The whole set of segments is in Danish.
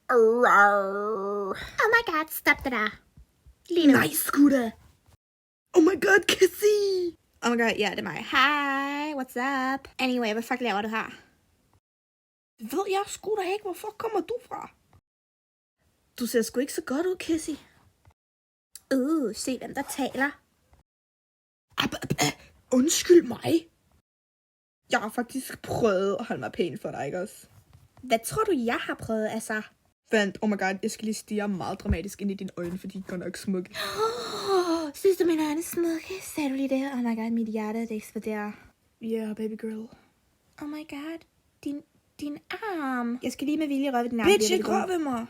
Oh my god, stop det der. Lige nu. Nej, sgu da. Oh my god, Cassie. Oh my god, ja, det er mig. Hi, what's up? Anyway, hvad fuck laver du her? Det ved jeg sgu da ikke. Hvor fuck kommer du fra? Du ser sgu ikke så godt ud, Cassie. Se hvem der taler. Undskyld mig. Jeg har faktisk prøvet at holde mig pæn for dig, ikke også? Hvad tror du, jeg har prøvet, altså? Vent, oh my god, jeg skal lige stirre meget dramatisk ind i dine øjne, fordi de er godt nok smukke. Synes du, mine øjne er smukke? Sagde du lige det? Oh my god, mit hjerte, det eksploderer. Yeah, baby girl. Oh my god, din arm. Jeg skal lige med vilje røre ved din arm. Bitch, ikke rør ved mig.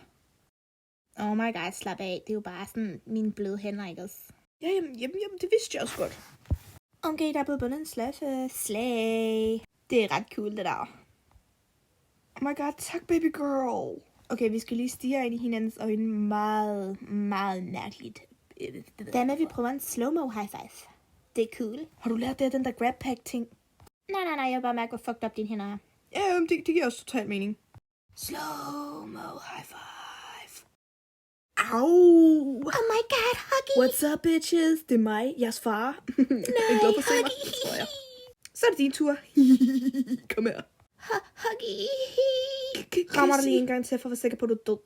Oh my god, slap af. Det er jo bare sådan mine bløde hænder, ikke også? Ja, jamen, det vidste jeg også godt. Okay, der er blevet bundet en sløjfe. Slay. Det er ret cool, det der. Oh my god, tak, baby girl. Okay, vi skal lige stirre ind i hinandens øjne meget, meget mærkeligt. Hvad med, vi prøver en slow-mo high five? Det er cool. Har du lært det af den der grab pack ting? Nej, jeg vil bare mærke, hvor fucked up dine hænder er. Ja, det giver også totalt mening. Slow-mo high five. Au! Oh my god, Huggy! What's up, bitches? Det er mig, jeres far. Nej, er glad for at se mig? Huggy! Det tror jeg. Så er det din tur. Kom her. Huggy! Rammer dig lige en gang til, for at være sikker på, at du er død.